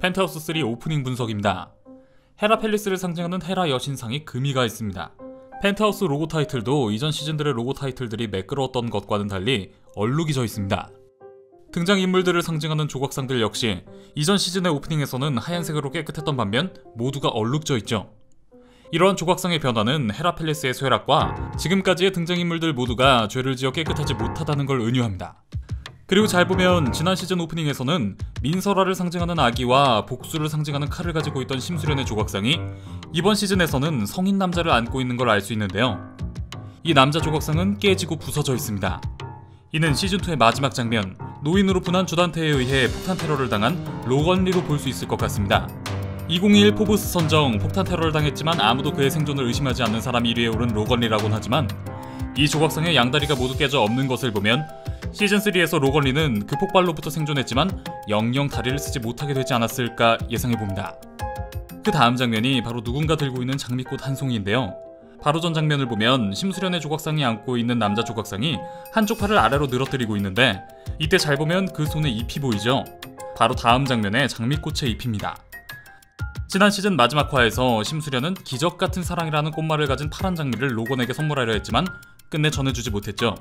펜트하우스 3 오프닝 분석입니다. 헤라 팰리스를 상징하는 헤라 여신상이 금이가 있습니다. 펜트하우스 로고 타이틀도 이전 시즌들의 로고 타이틀들이 매끄러웠던 것과는 달리 얼룩이 져 있습니다. 등장인물들을 상징하는 조각상들 역시 이전 시즌의 오프닝에서는 하얀색으로 깨끗했던 반면 모두가 얼룩져 있죠. 이러한 조각상의 변화는 헤라 팰리스의 쇠락과 지금까지의 등장인물들 모두가 죄를 지어 깨끗하지 못하다는 걸 은유합니다. 그리고 잘 보면 지난 시즌 오프닝에서는 민설화를 상징하는 아기와 복수를 상징하는 칼을 가지고 있던 심수련의 조각상이 이번 시즌에서는 성인 남자를 안고 있는 걸 알 수 있는데요. 이 남자 조각상은 깨지고 부서져 있습니다. 이는 시즌2의 마지막 장면, 노인으로 분한 주단태에 의해 폭탄 테러를 당한 로건리로 볼 수 있을 것 같습니다. 2021 포브스 선정 폭탄 테러를 당했지만 아무도 그의 생존을 의심하지 않는 사람 1위에 오른 로건리라곤 하지만 이 조각상의 양다리가 모두 깨져 없는 것을 보면 시즌3에서 로건리는 그 폭발로부터 생존했지만 영영 다리를 쓰지 못하게 되지 않았을까 예상해봅니다. 그 다음 장면이 바로 누군가 들고 있는 장미꽃 한 송이인데요. 바로 전 장면을 보면 심수련의 조각상이 안고 있는 남자 조각상이 한쪽 팔을 아래로 늘어뜨리고 있는데 이때 잘 보면 그 손에 잎이 보이죠? 바로 다음 장면에 장미꽃의 잎입니다. 지난 시즌 마지막 화에서 심수련은 기적같은 사랑이라는 꽃말을 가진 파란 장미를 로건에게 선물하려 했지만 끝내 전해주지 못했죠.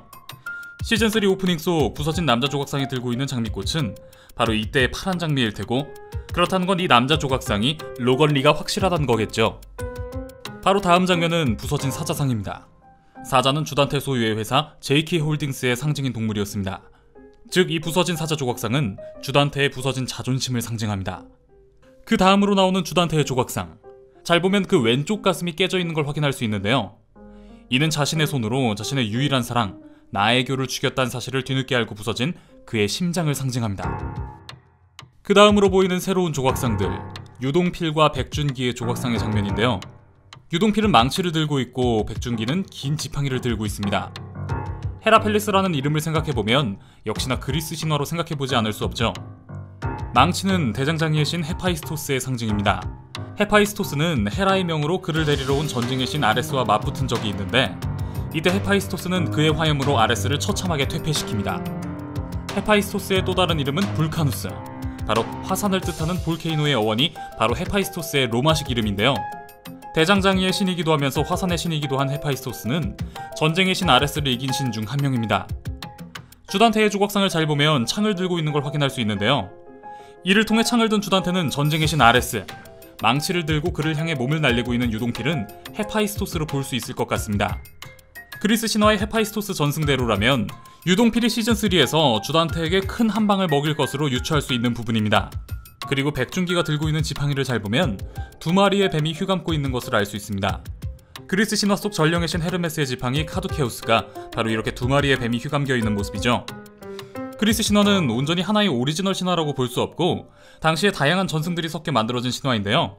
시즌3 오프닝 속 부서진 남자 조각상이 들고 있는 장미꽃은 바로 이때의 파란 장미일 테고 그렇다는 건 이 남자 조각상이 로건리가 확실하다는 거겠죠. 바로 다음 장면은 부서진 사자상입니다. 사자는 주단태 소유의 회사 JK 홀딩스의 상징인 동물이었습니다. 즉 이 부서진 사자 조각상은 주단태의 부서진 자존심을 상징합니다. 그 다음으로 나오는 주단태의 조각상, 잘 보면 그 왼쪽 가슴이 깨져 있는 걸 확인할 수 있는데요. 이는 자신의 손으로 자신의 유일한 사랑 나에교를 죽였다는 사실을 뒤늦게 알고 부서진 그의 심장을 상징합니다. 그 다음으로 보이는 새로운 조각상들, 유동필과 백준기의 조각상의 장면인데요. 유동필은 망치를 들고 있고 백준기는 긴 지팡이를 들고 있습니다. 헤라 팰리스라는 이름을 생각해보면 역시나 그리스 신화로 생각해보지 않을 수 없죠. 망치는 대장장이의 신 헤파이스토스의 상징입니다. 헤파이스토스는 헤라의 명으로 그를 데리러 온 전쟁의 신 아레스와 맞붙은 적이 있는데 이때 헤파이스토스는 그의 화염으로 아레스를 처참하게 퇴폐시킵니다. 헤파이스토스의 또 다른 이름은 불카누스, 바로 화산을 뜻하는 볼케이노의 어원이 바로 헤파이스토스의 로마식 이름인데요. 대장장이의 신이기도 하면서 화산의 신이기도 한 헤파이스토스는 전쟁의 신 아레스를 이긴 신 중 한 명입니다. 주단태의 조각상을 잘 보면 창을 들고 있는 걸 확인할 수 있는데요. 이를 통해 창을 든 주단태는 전쟁의 신 아레스, 망치를 들고 그를 향해 몸을 날리고 있는 유동필은 헤파이스토스로 볼 수 있을 것 같습니다. 그리스 신화의 헤파이스토스 전승대로라면 유동필이 시즌3에서 주단태에게 큰 한방을 먹일 것으로 유추할 수 있는 부분입니다. 그리고 백준기가 들고 있는 지팡이를 잘 보면 두 마리의 뱀이 휘감고 있는 것을 알 수 있습니다. 그리스 신화 속 전령의 신 헤르메스의 지팡이 카두케우스가 바로 이렇게 두 마리의 뱀이 휘감겨 있는 모습이죠. 그리스 신화는 온전히 하나의 오리지널 신화라고 볼 수 없고 당시에 다양한 전승들이 섞여 만들어진 신화인데요.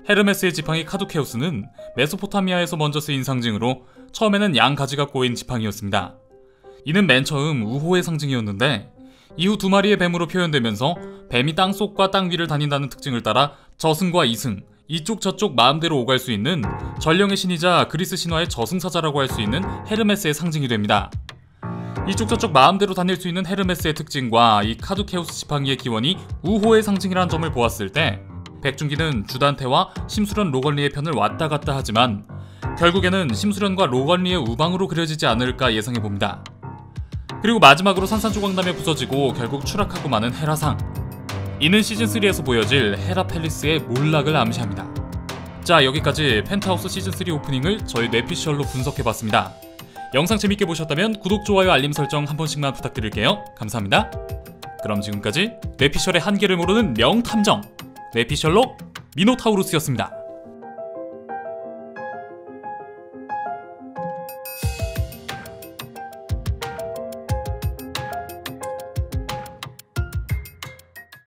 헤르메스의 지팡이 카두케우스는 메소포타미아에서 먼저 쓰인 상징으로 처음에는 양 가지가 꼬인 지팡이였습니다. 이는 맨 처음 우호의 상징이었는데 이후 두 마리의 뱀으로 표현되면서 뱀이 땅속과 땅 위를 다닌다는 특징을 따라 저승과 이승, 이쪽 저쪽 마음대로 오갈 수 있는 전령의 신이자 그리스 신화의 저승사자라고 할 수 있는 헤르메스의 상징이 됩니다. 이쪽 저쪽 마음대로 다닐 수 있는 헤르메스의 특징과 이 카두케우스 지팡이의 기원이 우호의 상징이라는 점을 보았을 때 백준기는 주단태와 심수련 로건리의 편을 왔다 갔다 하지만 결국에는 심수련과 로건리의 우방으로 그려지지 않을까 예상해봅니다. 그리고 마지막으로 산산조각나며 부서지고 결국 추락하고 마는 헤라상, 이는 시즌3에서 보여질 헤라 팰리스의 몰락을 암시합니다. 자, 여기까지 펜트하우스 시즌3 오프닝을 저희 뇌피셜로 분석해봤습니다. 영상 재밌게 보셨다면 구독, 좋아요, 알림 설정 한 번씩만 부탁드릴게요. 감사합니다. 그럼 지금까지 뇌피셜의 한계를 모르는 명탐정 뇌피셜로 미노타우루스였습니다.